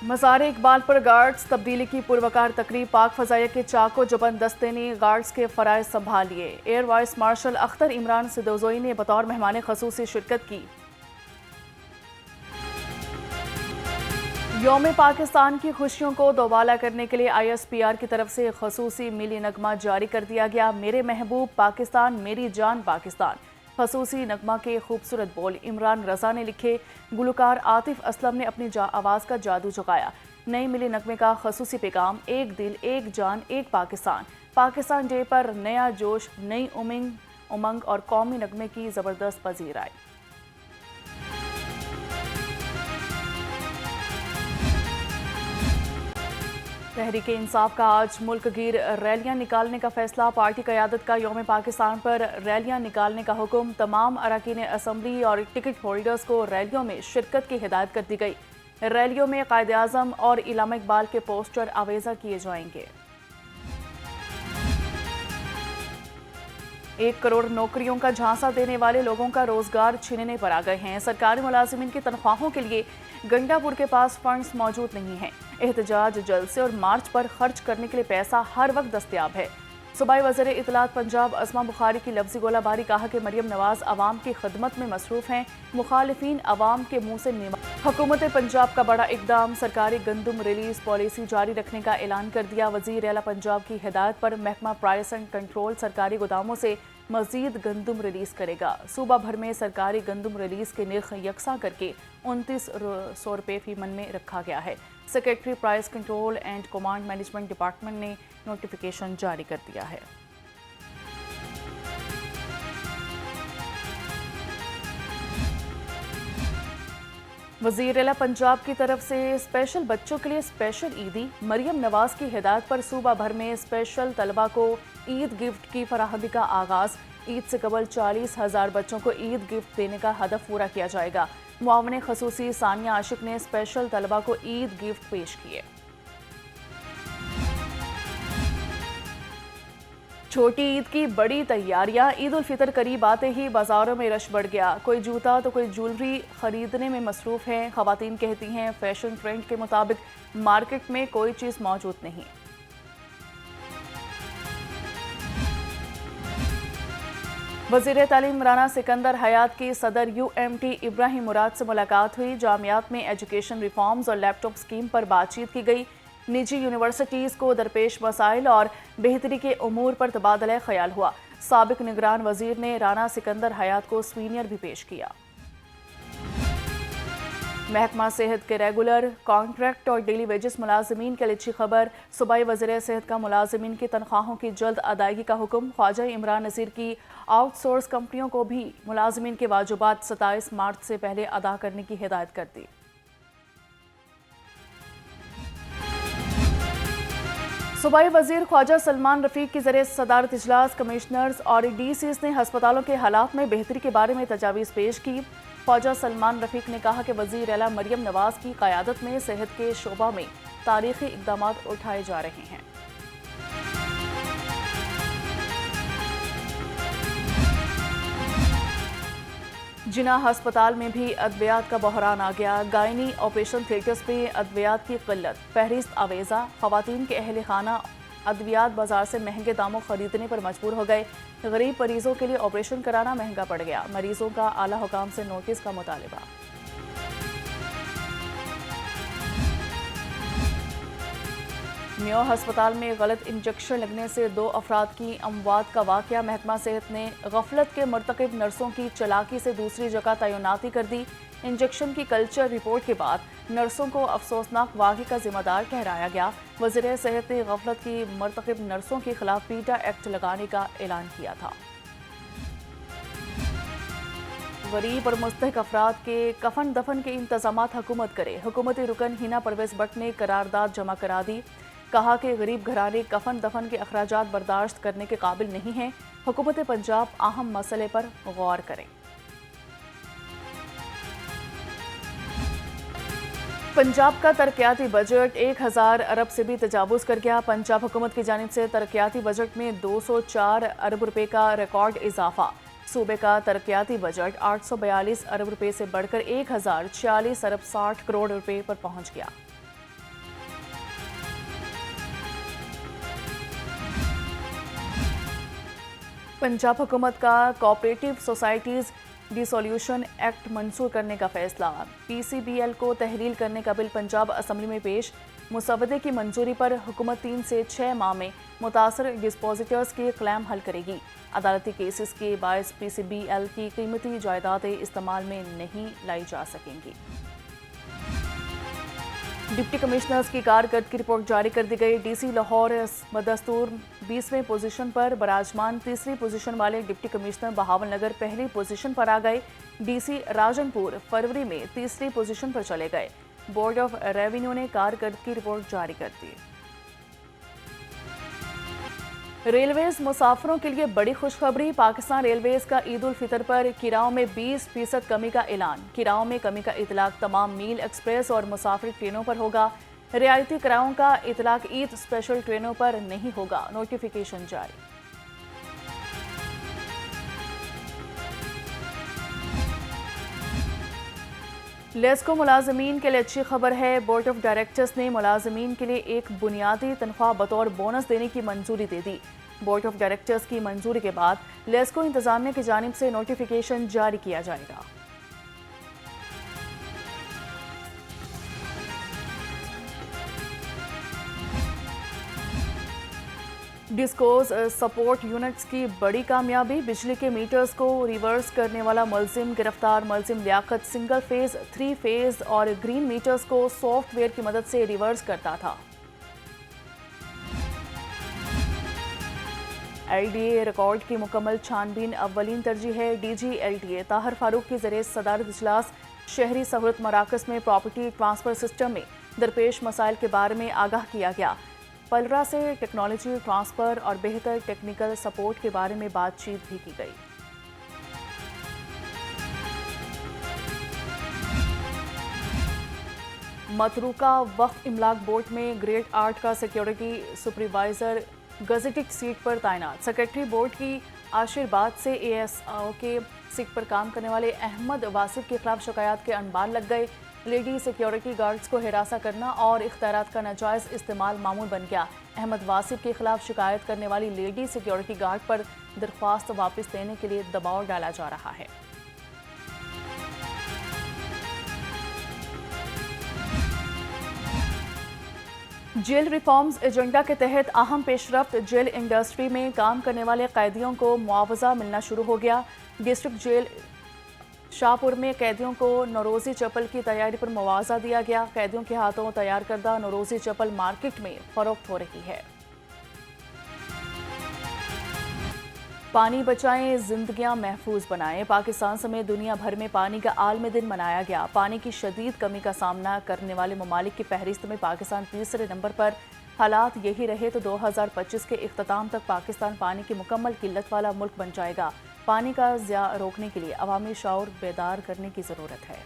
मज़ार इकबाल पर गार्ड्स तब्दीली की पुरवकार तकरीब। पाक फ़ज़ाइया के चाको जुबन दस्ते ने गार्ड्स के फ़राइज़ संभाल लिए। Air vice marshal Akhtar Imran Sidozai ने बतौर मेहमान ख़ुसूसी शिरकत की। यौम पाकिस्तान की खुशियों को दोबाला करने के लिए ISPR की तरफ से ख़ुसूसी मिली नगमा जारी कर दिया गया। मेरे महबूब पाकिस्तान, मेरी जान पाकिस्तान। खसूसी नगमा के खूबसूरत बोल इमरान रज़ा ने लिखे। गुलकार आतिफ असलम ने अपनी आवाज़ का जादू जगाया। नई मिली नगमे का खसूसी पैगाम, एक दिल एक जान एक पाकिस्तान। पाकिस्तान डे पर नया जोश, नई उमंग और कौमी नगमे की ज़बरदस्त पजीराई। तहरीक इंसाफ का आज मुल्क गिर रैलियां निकालने का फैसला। पार्टी क़यादत का यौम पाकिस्तान पर रैलियां निकालने का हुक्म। तमाम अरकान असम्बली और टिकट होल्डर्स को रैलियों में शिरकत की हिदायत कर दी गई। रैलियों में कायद आज़म और इलामा इकबाल के पोस्टर आवेजा किए जाएंगे। 1 करोड़ नौकरियों का झांसा देने वाले लोगों का रोजगार छीनने पर आ गए हैं। सरकारी मुलाजिमीन की तनख्वाहों के लिए गंडापुर के पास फंड्स मौजूद नहीं हैं। एहतजाज, जलसे और मार्च पर खर्च करने के लिए पैसा हर वक्त दस्तयाब है। सूबाई वज़ीर इत्तलात पंजाब असमा बुखारी की लफ्ज़ी गोलाबारी। कहा कि मरियम नवाज अवाम की खदमत में मसरूफ़ हैं। मुखालिफिन अवाम के मुंह से हुकूमत पंजाब का बड़ा इकदाम, सरकारी गंदम रिलीज पॉलिसी जारी रखने का ऐलान कर दिया। वज़ीर आला पंजाब की हिदायत पर महकमा प्राइस एंड कंट्रोल सरकारी गोदामों से मजीद गंदम रिलीज करेगा। सूबा भर में सरकारी गंदम रिलीज के निर्ख यकसा करके 2900 रुपये फी मन में रखा गया है। Secretary price control and command management department ने नोटिफिकेशन जारी कर दिया है। वज़ीर आला पंजाब की तरफ से स्पेशल बच्चों के लिए स्पेशल ईदी। मरियम नवाज की हिदायत पर सूबा भर में स्पेशल तलबा को ईद गिफ्ट की फराहमी का आगाज। ईद से कबल 40,000 बच्चों को ईद गिफ्ट देने का हदफ पूरा किया जाएगा। मुआवने खसूसी सानिया आशिक ने स्पेशल तलबा को ईद गिफ्ट पेश किए। छोटी ईद की बड़ी तैयारियां। ईद उल फितर करीब आते ही बाजारों में रश बढ़ गया। कोई जूता तो कोई ज्वेलरी खरीदने में मसरूफ हैं। खवातीन कहती हैं फैशन ट्रेंड के मुताबिक मार्केट में कोई चीज़ मौजूद नहीं। वज़ीर तालीम राना सिकंदर हयात की सदर UMT इब्राहिम मुराद से मुलाकात हुई। जामियात में एजुकेशन रिफॉर्म्स और लैपटॉप स्कीम पर बातचीत की गई। निजी यूनिवर्सिटीज़ को दरपेश मसाइल और बेहतरी के उमूर पर तबादला ख्याल हुआ। साबिक निगरान वज़ीर ने राना सिकंदर हयात को सीनियर भी पेश किया। महकमा सेहत के रेगुलर, कॉन्ट्रैक्ट और डेली वेजेस मुलाजमीन के लिए अच्छी खबर। सूबाई वज़ीर सेहत का मुलाजमीन की तनख्वाहों की जल्द अदायगी का हुक्म। ख्वाजा इमरान नज़ीर की आउटसोर्स कंपनियों को भी मुलाजमीन के वाजिबात 27 मार्च से पहले अदा करने की हिदायत कर दी। सूबाई वज़ीर ख्वाजा सलमान रफ़ीक की ज़रिए सदारत इजलास कमिश्नर्स और DCs ने हस्पतालों के हालात में बेहतरी के बारे में तजावीज़ पेश की। ख्वाजा सलमान रफ़ीक ने कहा कि वज़ीर आला मरियम नवाज की क़यादत में सेहत के शोबा में तारीख़ी इक़दाम उठाए जा रहे हैं। जिना हस्पताल में भी अद्वियात का बहरान आ गया। गायनी ऑपरेशन थिएटर्स पे अद्वियात की किल्लत, फहरिस्त आवेजा। खवातीन के अहल खाना अद्वियात बाजार से महंगे दामों खरीदने पर मजबूर हो गए। गरीब मरीजों के लिए ऑपरेशन कराना महंगा पड़ गया। मरीजों का आला हुकाम से नोटिस का मुतालबा। म्यो हस्पताल में गलत इंजेक्शन लगने से 2 अफराद की अमवात का वाक़या। महकमा सेहत ने गफलत के मरतकब नर्सों की चलाकी से दूसरी जगह तैनाती कर दी। इंजेक्शन की कल्चर रिपोर्ट के बाद नर्सों को अफसोसनाक वाक़े का जिम्मेदार ठहराया गया। वज़ीर सेहत ने गफलत की मरतकब नर्सों के खिलाफ पीटा एक्ट लगाने का ऐलान किया था। गरीब और मुस्तहक अफराद के कफन दफन के इंतजामात हुकूमत करे। हुकूमती रुकन हिना परवेज भट्ट ने करारदाद जमा करा दी। कहा कि गरीब घराने कफन दफन के अखराजात बर्दाश्त करने के काबिल नहीं हैं। हुकूमत पंजाब अहम मसले पर गौर करें। पंजाब का तरक्याती बजट 1000 अरब से भी तजावुज़ कर गया। पंजाब हुकूमत की जानिब से तरक्याती बजट में 204 अरब रुपए का रिकॉर्ड इजाफा। सूबे का तरक्याती बजट 842 अरब रुपए से बढ़कर 1046 अरब 60 करोड़ रुपए पर पहुंच गया। पंजाब हुकूमत का कोऑपरेटिव सोसाइटीज़ डिसोल्यूशन एक्ट मंजूर करने का फैसला। PCBL को तहलील करने का बिल पंजाब असम्बली में पेश। मुसवदे की मंजूरी पर हुकूमत 3 से 6 माह में मुतासर डिस्पोजिटर्स के क्लेम हल करेगी। अदालती केसेस के बायस PCBL की कीमती जायदादें इस्तेमाल में नहीं लाई जा सकेंगी। डिप्टी कमिश्नर्स की कारकर्दगी की रिपोर्ट जारी कर दी गई। DC लाहौर बदस्तूर 20वें पोजीशन पर बराजमान, तीसरी पोजीशन वाले डिप्टी कमिश्नर बहावल नगर पहली पोजीशन पर आ गए। DC राजनपुर फरवरी में तीसरी पोजीशन पर चले गए। बोर्ड ऑफ रेवेन्यू ने कारकर्दगी की रिपोर्ट जारी कर दी। रेलवेज मुसाफिरों के लिए बड़ी खुशखबरी। पाकिस्तान रेलवेज का ईद उल फितर पर किराओं में 20% कमी का ऐलान। किराओं में कमी का इतलाक तमाम मील एक्सप्रेस और मुसाफिर ट्रेनों पर होगा। रियायती किरायों का इतलाक ईद स्पेशल ट्रेनों पर नहीं होगा। नोटिफिकेशन जारी। लेस्को मुलाजमीन के लिए अच्छी खबर है। बोर्ड ऑफ डायरेक्टर्स ने मुलाजमीन के लिए एक बुनियादी तनख्वाह बतौर बोनस देने की मंजूरी दे दी। बोर्ड ऑफ डायरेक्टर्स की मंजूरी के बाद लेस्को इंतजामिया की जानिब से नोटिफिकेशन जारी किया जाएगा। डिस्कोज सपोर्ट यूनिट्स की बड़ी कामयाबी। बिजली के मीटर्स को रिवर्स करने वाला मुलजिम गिरफ्तार। मुलजिम लियाकत सिंगल फेज, 3 फेज और ग्रीन मीटर्स को सॉफ्टवेयर की मदद से रिवर्स करता था। LDA रिकॉर्ड की मुकम्मल छानबीन अव्वलीन तरजीह है। DG LDA ताहिर फारूक की ज़रिए सदारत इजलास। शहरी सहूलत मराकज़ में प्रॉपर्टी ट्रांसफ़र सिस्टम में दरपेश मसाइल के बारे में आगाह किया गया। पलरा से टेक्नोलॉजी ट्रांसफ़र और बेहतर टेक्निकल सपोर्ट के बारे में बातचीत भी की गई। मतरूका वक्फ इमलाक बोर्ड में ग्रेड 8 का सिक्योरिटी सुपरवाइज़र गजेटिक सीट पर तैनात। सेक्रेटरी बोर्ड की आशीर्वाद से ASO के सीट पर काम करने वाले अहमद वासिफ के खिलाफ शिकायत के अनबान लग गए। लेडी सिक्योरिटी गार्ड्स को हिरासा करना और इख्तियारात का नाजायज़ इस्तेमाल मामूल बन गया। अहमद वासिफ के खिलाफ शिकायत करने वाली लेडी सिक्योरिटी गार्ड पर दरख्वास्त वापस लेने के लिए दबाव डाला जा रहा है। जेल रिफॉर्म्स एजेंडा के तहत अहम पेशरफ्त। जेल इंडस्ट्री में काम करने वाले कैदियों को मुआवजा मिलना शुरू हो गया। डिस्ट्रिक्ट जेल शाहपुर में कैदियों को नौरोज़ी चप्पल की तैयारी पर मुआवजा दिया गया। कैदियों के हाथों तैयार करदा नौरोज़ी चप्पल मार्केट में फरोख्त हो रही है। पानी बचाएं, जिंदगियां महफूज बनाएं। पाकिस्तान समेत दुनिया भर में पानी का आलमी दिन मनाया गया। पानी की शदीद कमी का सामना करने वाले ममालिक की फहरिस्त में पाकिस्तान तीसरे नंबर पर। हालात यही रहे तो 2025 के इख्तिताम तक पाकिस्तान पानी की मुकम्मल किल्लत वाला मुल्क बन जाएगा। पानी का ज़िया रोकने के लिए अवामी शऊर बेदार करने की ज़रूरत है।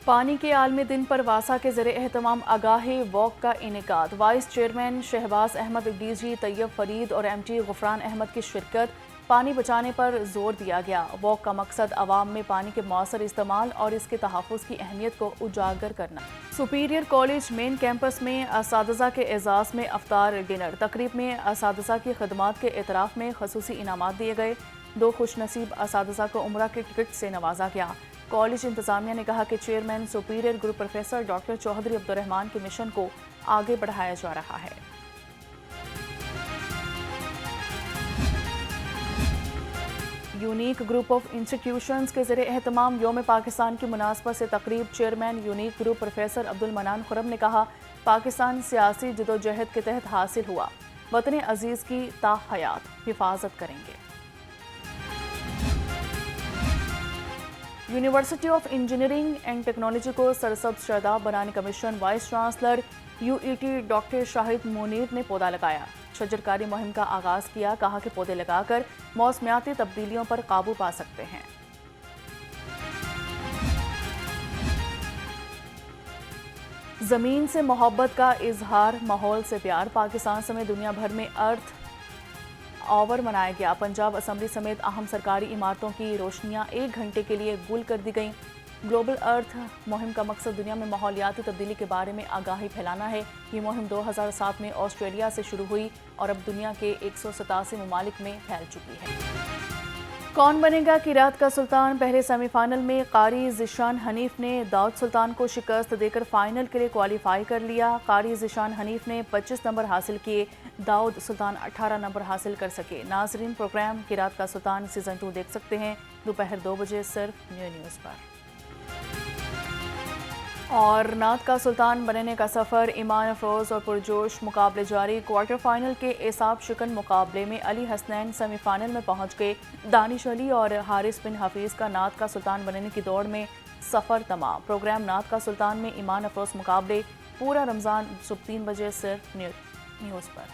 पानी के आलमी दिन पर वासा के ज़रिए एहतमाम आगाही वॉक का इनेकाद। Vice chairman Shahbaz Ahmed, DG Tayyab Farid और MT गुफरान अहमद की शिरकत। पानी बचाने पर जोर दिया गया। वॉक का मकसद अवाम में पानी के मौसर इस्तेमाल और इसके तहफ़्फ़ुज़ की अहमियत को उजागर करना। सुपीरियर कॉलेज मेन कैंपस में असातिज़ा के एजाज़ में अफ्तार डिनर। तकरीब में असातिज़ा की खदमात के एतराफ़ में खसूसी इनामात दिए गए। 2 खुशनसीब असातिज़ा को उम्रा के टिकट से नवाजा गया। कॉलेज इंतज़ामिया ने कहा कि chairman superior group professor doctor Chaudhry Abdurrahman के मिशन को आगे बढ़ाया जा रहा है। यूनिक ग्रुप ऑफ इंस्टीट्यूशंस के ज़रिए एहतमाम योम पाकिस्तान की मुनासबत से तकरीब। Chairman unique group professor Abdul मनान खुरम ने कहा, पाकिस्तान सियासी जदोजहद के तहत हासिल हुआ। वतन अजीज़ की ताहयात हिफाजत करेंगे। University of engineering and technology को सरसब्ज़ शादाब बनाने का mission. Vice chancellor UET doctor Shahid Munir ने पौधा लगाया। शजरकारी मुहिम का आगाज़ किया। कहा कि पौधे लगाकर मौसमियाती तब्दीलियों पर काबू पा सकते हैं। ज़मीन से मोहब्बत का इजहार, माहौल से प्यार। पाकिस्तान समेत दुनिया भर में अर्थ ऑवर मनाया गया। पंजाब असम्बली समेत अहम सरकारी इमारतों की रोशनियां 1 घंटे के लिए गुल कर दी गईं। ग्लोबल अर्थ मुहिम का मकसद दुनिया में माहौलियाती तब्दीली के बारे में आगाही फैलाना है। ये मुहिम 2007 में ऑस्ट्रेलिया से शुरू हुई और अब दुनिया के 187 ममालिक में फैल चुकी है। कौन बनेगा किरात का सुल्तान? पहले सेमीफाइनल में कारी ज़िशान हनीफ ने दाऊद सुल्तान को शिकस्त देकर फाइनल के लिए क्वालिफाई कर लिया। कारी ज़िशान हनीफ ने 25 नंबर हासिल किए, दाऊद सुल्तान 18 नंबर हासिल कर सके। नाजरीन, प्रोग्राम किरात का सुल्तान सीजन 2 देख सकते हैं दोपहर 2 बजे सिर्फ न्यूज़ पर। और नात का सुल्तान बनने का सफ़र ईमान अफरोज़ और पुरजोश मुकाबले जारी। क्वार्टर फाइनल के एसाब शिकन मुकाबले में अली हसनैन सेमीफाइनल में पहुंच गए। दानिश अली और हारिस बिन हफीज़ का नात का सुल्तान बनने की दौड़ में सफ़र तमाम। प्रोग्राम नात का सुल्तान में ईमान अफरोज़ मुकाबले पूरा रमज़ान सुबह 3 बजे सिर्फ न्यूज़ पर।